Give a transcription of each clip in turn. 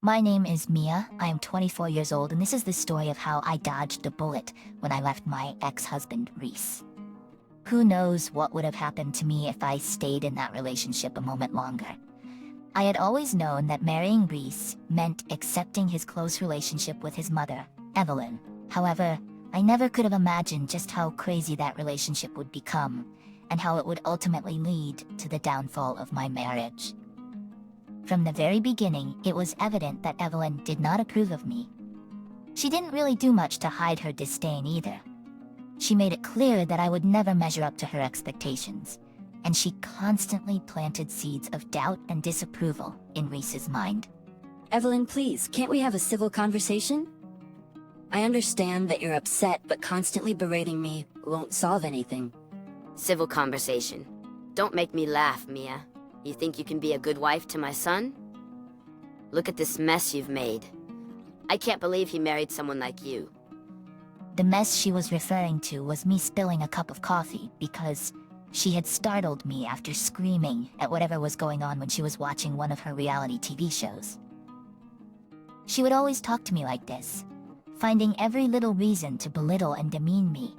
My name is Mia, I am 24 years old, and this is the story of how I dodged a bullet when I left my ex-husband, Reese. Who knows what would have happened to me if I stayed in that relationship a moment longer. I had always known that marrying Reese meant accepting his close relationship with his mother, Evelyn. However, I never could have imagined just how crazy that relationship would become, and how it would ultimately lead to the downfall of my marriage. From the very beginning, it was evident that Evelyn did not approve of me. She didn't really do much to hide her disdain either. She made it clear that I would never measure up to her expectations, and she constantly planted seeds of doubt and disapproval in Reese's mind. Evelyn, please, can't we have a civil conversation? I understand that you're upset, but constantly berating me won't solve anything. Civil conversation. Don't make me laugh, Mia. You think you can be a good wife to my son? Look at this mess you've made. I can't believe he married someone like you. The mess she was referring to was me spilling a cup of coffee because she had startled me after screaming at whatever was going on when she was watching one of her reality TV shows. She would always talk to me like this, finding every little reason to belittle and demean me.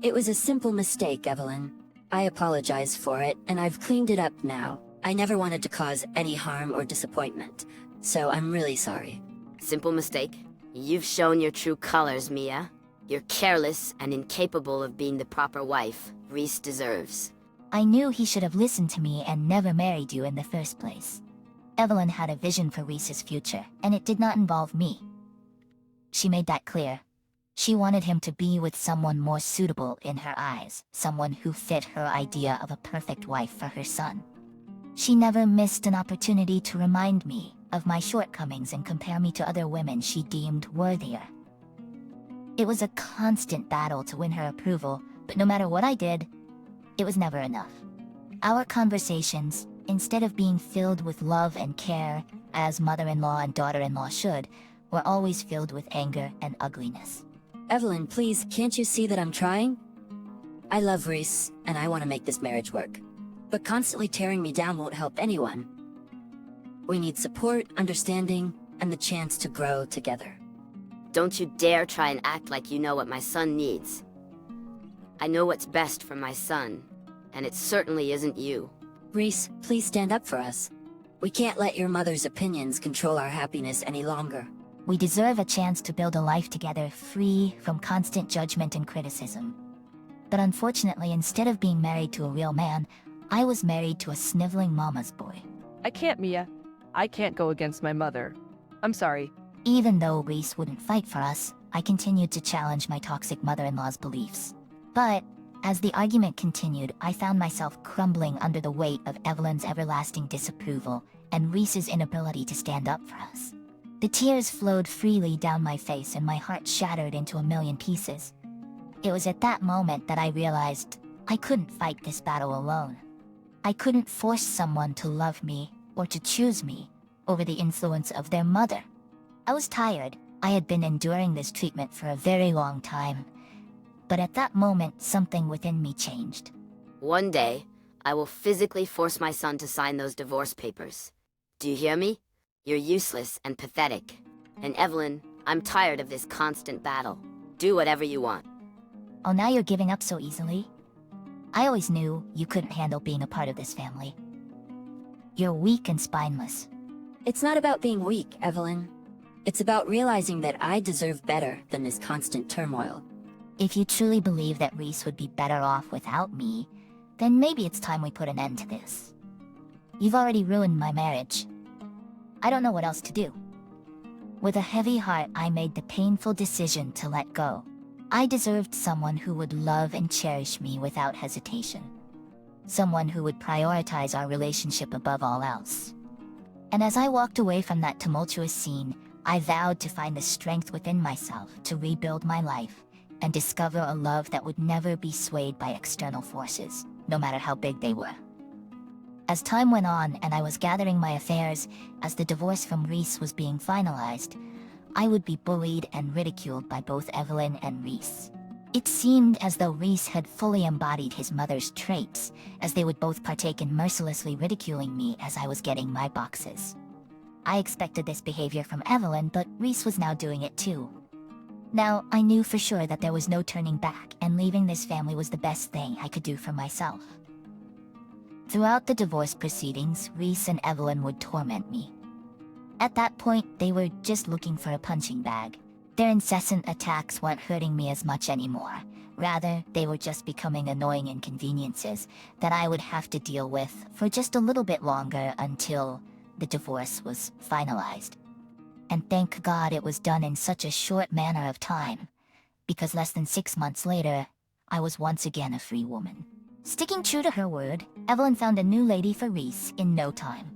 It was a simple mistake, Evelyn. I apologize for it, and I've cleaned it up now. I never wanted to cause any harm or disappointment, so I'm really sorry. Simple mistake? You've shown your true colors, Mia. You're careless and incapable of being the proper wife Reese deserves. I knew he should have listened to me and never married you in the first place. Evelyn had a vision for Reese's future, and it did not involve me. She made that clear. She wanted him to be with someone more suitable in her eyes, someone who fit her idea of a perfect wife for her son. She never missed an opportunity to remind me of my shortcomings and compare me to other women she deemed worthier. It was a constant battle to win her approval, but no matter what I did, it was never enough. Our conversations, instead of being filled with love and care, as mother-in-law and daughter-in-law should, were always filled with anger and ugliness. Evelyn, please, can't you see that I'm trying? I love Reese, and I want to make this marriage work. But constantly tearing me down won't help anyone. We need support, understanding, and the chance to grow together. Don't you dare try and act like you know what my son needs. I know what's best for my son, and it certainly isn't you. Reese, please stand up for us. We can't let your mother's opinions control our happiness any longer. We deserve a chance to build a life together free from constant judgment and criticism. But unfortunately, instead of being married to a real man, I was married to a sniveling mama's boy. I can't, Mia. I can't go against my mother. I'm sorry. Even though Reese wouldn't fight for us, I continued to challenge my toxic mother-in-law's beliefs. But as the argument continued, I found myself crumbling under the weight of Evelyn's everlasting disapproval and Reese's inability to stand up for us. The tears flowed freely down my face and my heart shattered into a million pieces. It was at that moment that I realized I couldn't fight this battle alone. I couldn't force someone to love me or to choose me over the influence of their mother. I was tired. I had been enduring this treatment for a very long time. But at that moment, something within me changed. One day, I will physically force my son to sign those divorce papers. Do you hear me? You're useless and pathetic. And Evelyn, I'm tired of this constant battle. Do whatever you want. Oh, now you're giving up so easily? I always knew you couldn't handle being a part of this family. You're weak and spineless. It's not about being weak, Evelyn. It's about realizing that I deserve better than this constant turmoil. If you truly believe that Reese would be better off without me, then maybe it's time we put an end to this. You've already ruined my marriage. I don't know what else to do. With a heavy heart, I made the painful decision to let go. I deserved someone who would love and cherish me without hesitation. Someone who would prioritize our relationship above all else. And as I walked away from that tumultuous scene, I vowed to find the strength within myself to rebuild my life and discover a love that would never be swayed by external forces, no matter how big they were. As time went on and I was gathering my affairs, as the divorce from Reese was being finalized, I would be bullied and ridiculed by both Evelyn and Reese. It seemed as though Reese had fully embodied his mother's traits, as they would both partake in mercilessly ridiculing me as I was getting my boxes. I expected this behavior from Evelyn, but Reese was now doing it too. Now, I knew for sure that there was no turning back, and leaving this family was the best thing I could do for myself. Throughout the divorce proceedings, Reese and Evelyn would torment me. At that point, they were just looking for a punching bag. Their incessant attacks weren't hurting me as much anymore. Rather, they were just becoming annoying inconveniences that I would have to deal with for just a little bit longer until the divorce was finalized. And thank God it was done in such a short manner of time, because less than 6 months later, I was once again a free woman. Sticking true to her word, Evelyn found a new lady for Reese in no time.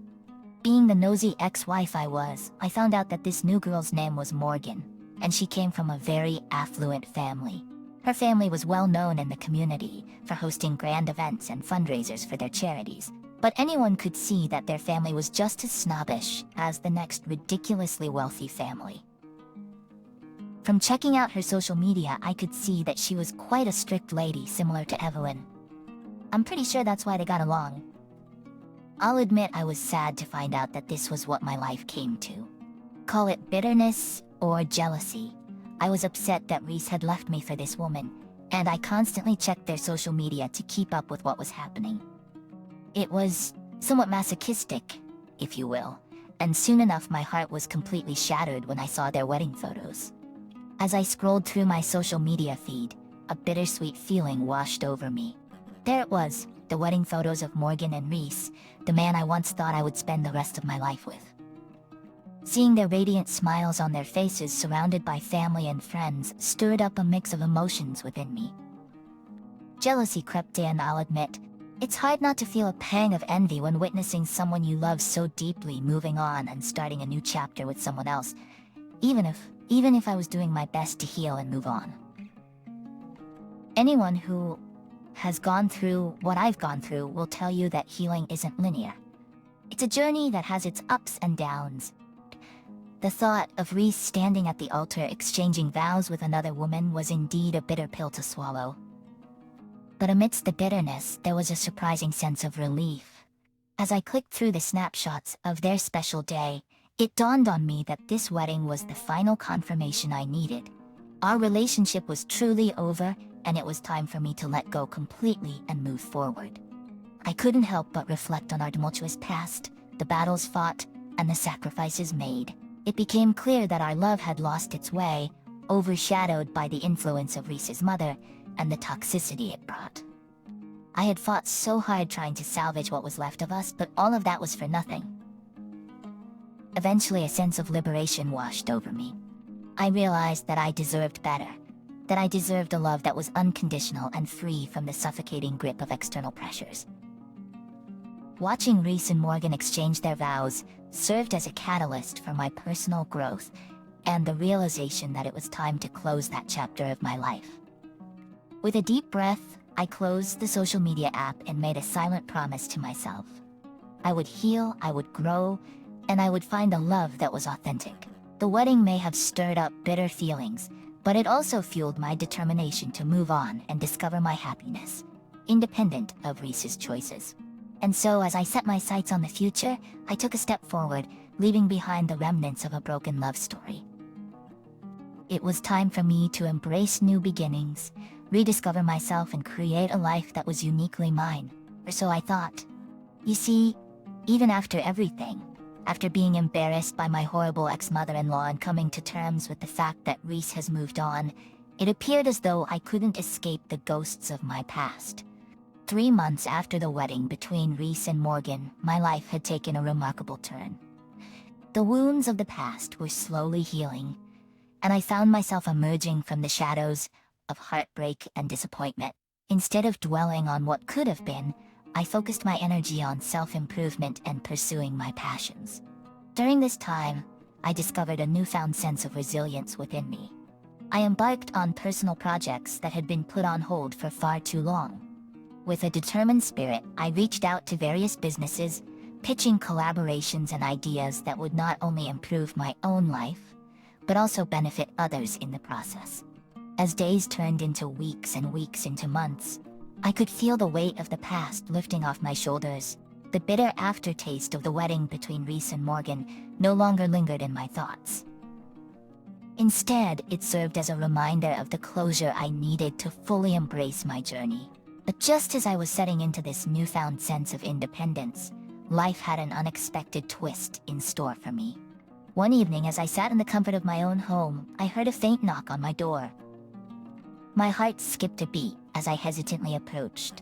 Being the nosy ex-wife I was, I found out that this new girl's name was Morgan, and she came from a very affluent family. Her family was well known in the community for hosting grand events and fundraisers for their charities, but anyone could see that their family was just as snobbish as the next ridiculously wealthy family. From checking out her social media, I could see that she was quite a strict lady, similar to Evelyn. I'm pretty sure that's why they got along. I'll admit I was sad to find out that this was what my life came to. Call it bitterness or jealousy. I was upset that Reese had left me for this woman, and I constantly checked their social media to keep up with what was happening. It was somewhat masochistic, if you will, and soon enough my heart was completely shattered when I saw their wedding photos. As I scrolled through my social media feed, a bittersweet feeling washed over me. There it was, the wedding photos of Morgan and Reese, the man I once thought I would spend the rest of my life with. Seeing their radiant smiles on their faces surrounded by family and friends stirred up a mix of emotions within me. Jealousy crept in, I'll admit. It's hard not to feel a pang of envy when witnessing someone you love so deeply moving on and starting a new chapter with someone else, even if I was doing my best to heal and move on. Anyone who has gone through what I've gone through will tell you that healing isn't linear. It's a journey that has its ups and downs. The thought of Reese standing at the altar exchanging vows with another woman was indeed a bitter pill to swallow. But amidst the bitterness, there was a surprising sense of relief. As I clicked through the snapshots of their special day, it dawned on me that this wedding was the final confirmation I needed. Our relationship was truly over, and it was time for me to let go completely and move forward. I couldn't help but reflect on our tumultuous past, the battles fought, and the sacrifices made. It became clear that our love had lost its way, overshadowed by the influence of Reese's mother and the toxicity it brought. I had fought so hard trying to salvage what was left of us, but all of that was for nothing. Eventually, a sense of liberation washed over me. I realized that I deserved better, that I deserved a love that was unconditional and free from the suffocating grip of external pressures. Watching Reese and Morgan exchange their vows served as a catalyst for my personal growth and the realization that it was time to close that chapter of my life. With a deep breath, I closed the social media app and made a silent promise to myself. I would heal, I would grow, and I would find a love that was authentic. The wedding may have stirred up bitter feelings, but it also fueled my determination to move on and discover my happiness, independent of Reese's choices. And so, as I set my sights on the future, I took a step forward, leaving behind the remnants of a broken love story. It was time for me to embrace new beginnings, rediscover myself, and create a life that was uniquely mine. Or so I thought. You see, even after everything, after being embarrassed by my horrible ex-mother-in-law and coming to terms with the fact that Reese has moved on, it appeared as though I couldn't escape the ghosts of my past. 3 months after the wedding between Reese and Morgan, my life had taken a remarkable turn. The wounds of the past were slowly healing, and I found myself emerging from the shadows of heartbreak and disappointment. Instead of dwelling on what could have been, I focused my energy on self-improvement and pursuing my passions. During this time, I discovered a newfound sense of resilience within me. I embarked on personal projects that had been put on hold for far too long. With a determined spirit, I reached out to various businesses, pitching collaborations and ideas that would not only improve my own life, but also benefit others in the process. As days turned into weeks and weeks into months, I could feel the weight of the past lifting off my shoulders. The bitter aftertaste of the wedding between Reese and Morgan no longer lingered in my thoughts. Instead, it served as a reminder of the closure I needed to fully embrace my journey. But just as I was setting into this newfound sense of independence, life had an unexpected twist in store for me. One evening, as I sat in the comfort of my own home, I heard a faint knock on my door. My heart skipped a beat as I hesitantly approached.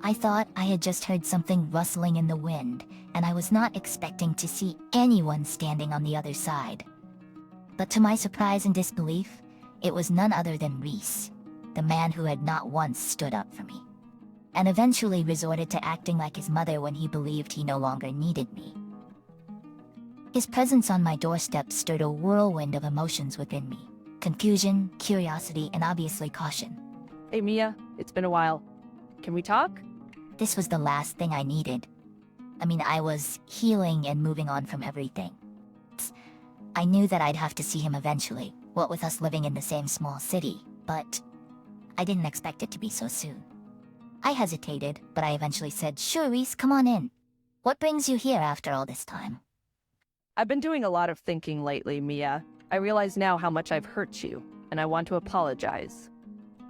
I thought I had just heard something rustling in the wind, and I was not expecting to see anyone standing on the other side. But to my surprise and disbelief, it was none other than Reese, the man who had not once stood up for me, and eventually resorted to acting like his mother when he believed he no longer needed me. His presence on my doorstep stirred a whirlwind of emotions within me: confusion, curiosity, and obviously caution. Hey Mia, it's been a while. Can we talk? This was the last thing I needed. I was healing and moving on from everything. I knew that I'd have to see him eventually, what with us living in the same small city, but I didn't expect it to be so soon. I hesitated, but I eventually said, "Sure, Reese, come on in. What brings you here after all this time?" I've been doing a lot of thinking lately, Mia. I realize now how much I've hurt you, and I want to apologize.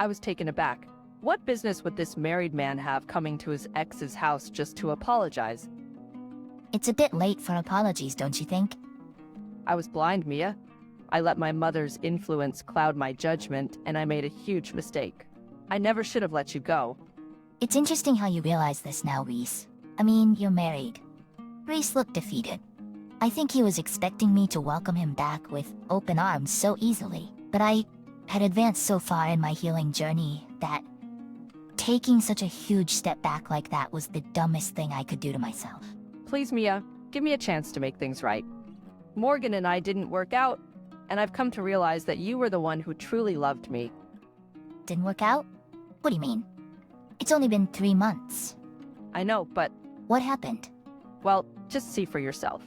I was taken aback. What business would this married man have coming to his ex's house just to apologize? It's a bit late for apologies, don't you think? I was blind, Mia. I let my mother's influence cloud my judgment, and I made a huge mistake. I never should have let you go. It's interesting how you realize this now, Reese. You're married. Reese looked defeated. I think he was expecting me to welcome him back with open arms so easily, but I had advanced so far in my healing journey that taking such a huge step back like that was the dumbest thing I could do to myself. Please, Mia, give me a chance to make things right. Morgan and I didn't work out, and I've come to realize that you were the one who truly loved me. Didn't work out? What do you mean? It's only been 3 months. I know, but, What happened? well, just see for yourself.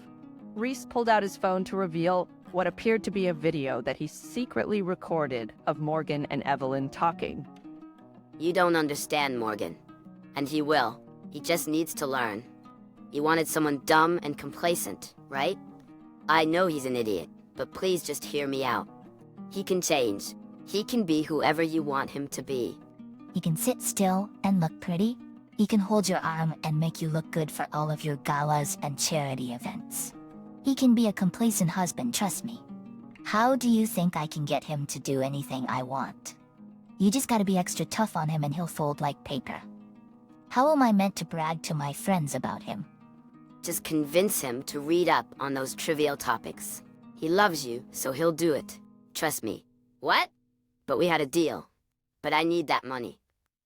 Reese pulled out his phone to reveal what appeared to be a video that he secretly recorded of Morgan and Evelyn talking. You don't understand, Morgan. And he will. He just needs to learn. You wanted someone dumb and complacent, right? I know he's an idiot, but please just hear me out. He can change. He can be whoever you want him to be. He can sit still and look pretty. He can hold your arm and make you look good for all of your galas and charity events. He can be a complacent husband, trust me. How do you think I can get him to do anything I want? You just gotta be extra tough on him and he'll fold like paper. How am I meant to brag to my friends about him? Just convince him to read up on those trivial topics. He loves you, so he'll do it. Trust me. What? But we had a deal. But I need that money.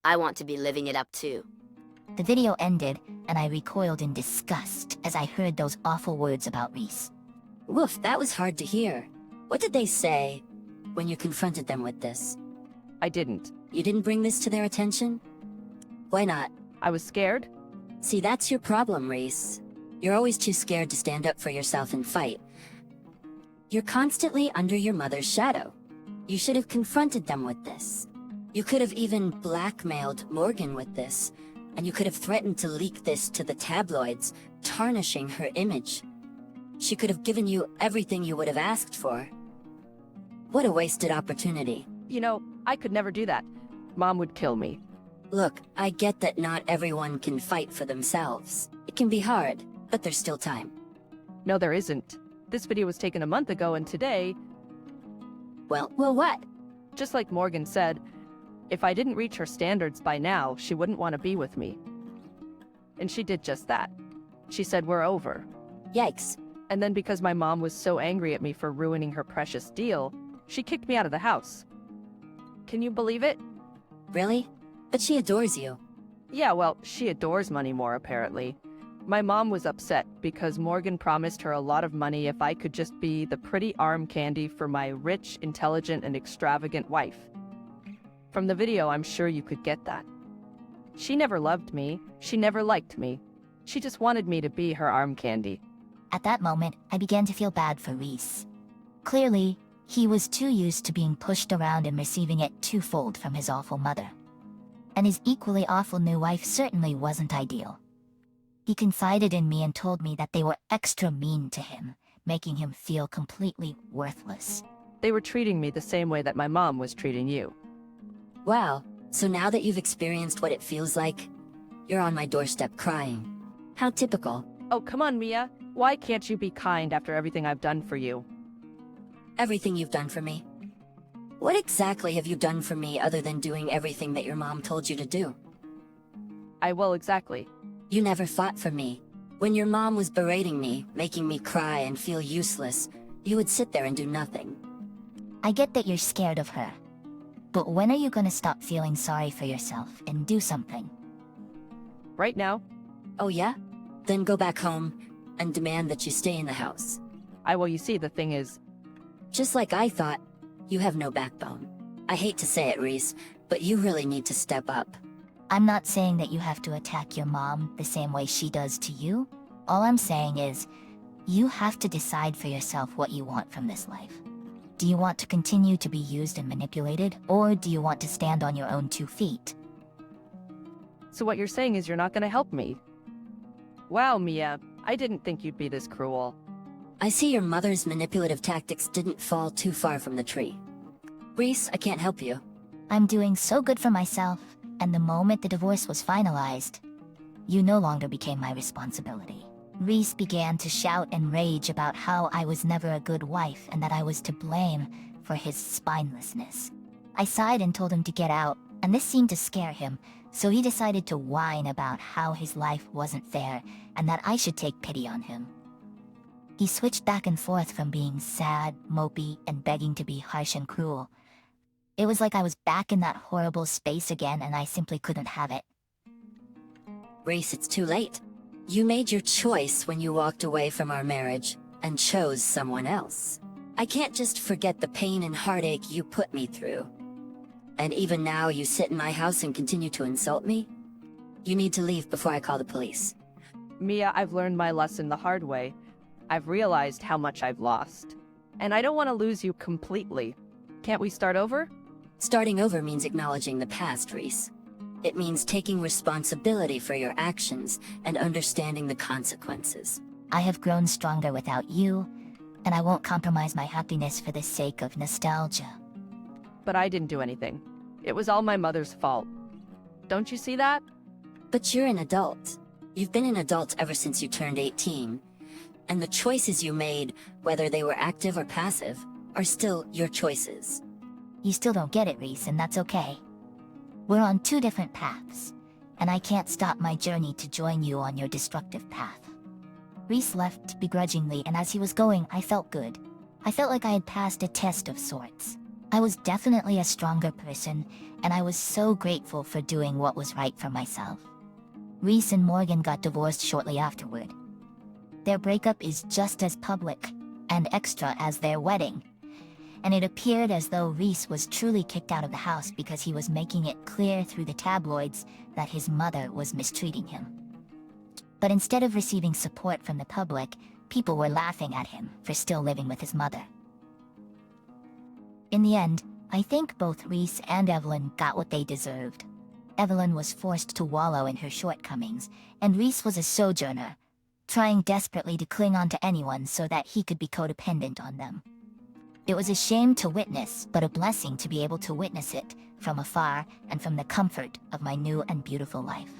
I want to be living it up too. The video ended, and I recoiled in disgust as I heard those awful words about Reese. Woof, that was hard to hear. What did they say when you confronted them with this? I didn't. You didn't bring this to their attention? Why not? I was scared. See, that's your problem, Reese. You're always too scared to stand up for yourself and fight. You're constantly under your mother's shadow. You should have confronted them with this. You could have even blackmailed Morgan with this, and you could have threatened to leak this to the tabloids, tarnishing her image. She could have given you everything you would have asked for. What a wasted opportunity. You know, I could never do that. Mom would kill me. Look, I get that not everyone can fight for themselves. It can be hard, but there's still time. No, there isn't. This video was taken a month ago, and today, Well, what? just like Morgan said, if I didn't reach her standards by now, she wouldn't want to be with me. And she did just that. She said we're over. Yikes. And then because my mom was so angry at me for ruining her precious deal, she kicked me out of the house. Can you believe it? Really? But she adores you. Yeah, well, she adores money more, apparently. My mom was upset because Morgan promised her a lot of money if I could just be the pretty arm candy for my rich, intelligent, and extravagant wife. From the video, I'm sure you could get that. She never loved me. She never liked me. She just wanted me to be her arm candy. At that moment, I began to feel bad for Reese. Clearly, he was too used to being pushed around and receiving it twofold from his awful mother. And his equally awful new wife certainly wasn't ideal. He confided in me and told me that they were extra mean to him, making him feel completely worthless. They were treating me the same way that my mom was treating you. Wow, so now that you've experienced what it feels like, you're on my doorstep crying. How typical. Oh, come on, Mia. Why can't you be kind after everything I've done for you? Everything you've done for me. What exactly have you done for me other than doing everything that your mom told you to do? Exactly. You never fought for me. When your mom was berating me, making me cry and feel useless, you would sit there and do nothing. I get that you're scared of her. But when are you gonna stop feeling sorry for yourself and do something? Right now, Oh yeah? Then go back home and demand that you stay in the house. you see, the thing is, Just like I thought, you have no backbone. I hate to say it, Reese, but you really need to step up. I'm not saying that you have to attack your mom the same way she does to you. All I'm saying is, you have to decide for yourself what you want from this life. Do you want to continue to be used and manipulated, or do you want to stand on your own 2 feet? so what you're saying is you're not gonna help me. Wow, Mia, I didn't think you'd be this cruel. I see your mother's manipulative tactics didn't fall too far from the tree. Reese, I can't help you. I'm doing so good for myself, and the moment the divorce was finalized, you no longer became my responsibility. Reese began to shout and rage about how I was never a good wife and that I was to blame for his spinelessness. I sighed and told him to get out, and this seemed to scare him, so he decided to whine about how his life wasn't fair and that I should take pity on him. He switched back and forth from being sad, mopey, and begging to be harsh and cruel. It was like I was back in that horrible space again and I simply couldn't have it. Reese, it's too late. You made your choice when you walked away from our marriage and chose someone else. I can't just forget the pain and heartache you put me through. And even now you sit in my house and continue to insult me? You need to leave before I call the police. Mia, I've learned my lesson the hard way. I've realized how much I've lost. And I don't want to lose you completely. Can't we start over? Starting over means acknowledging the past, Reese. It means taking responsibility for your actions and understanding the consequences. I have grown stronger without you, and I won't compromise my happiness for the sake of nostalgia. But I didn't do anything. It was all my mother's fault. Don't you see that? But you're an adult. You've been an adult ever since you turned 18. And the choices you made, whether they were active or passive, are still your choices. You still don't get it, Reese, and that's okay. We're on 2 different paths, and I can't stop my journey to join you on your destructive path. Reese left begrudgingly, and as he was going, I felt good. I felt like I had passed a test of sorts. I was definitely a stronger person, and I was so grateful for doing what was right for myself. Reese and Morgan got divorced shortly afterward. Their breakup is just as public and extra as their wedding, and it appeared as though Reese was truly kicked out of the house because he was making it clear through the tabloids that his mother was mistreating him. But instead of receiving support from the public, people were laughing at him for still living with his mother. In the end, I think both Reese and Evelyn got what they deserved. Evelyn was forced to wallow in her shortcomings, and Reese was a sojourner, trying desperately to cling on to anyone so that he could be codependent on them. It was a shame to witness, but a blessing to be able to witness it from afar and from the comfort of my new and beautiful life.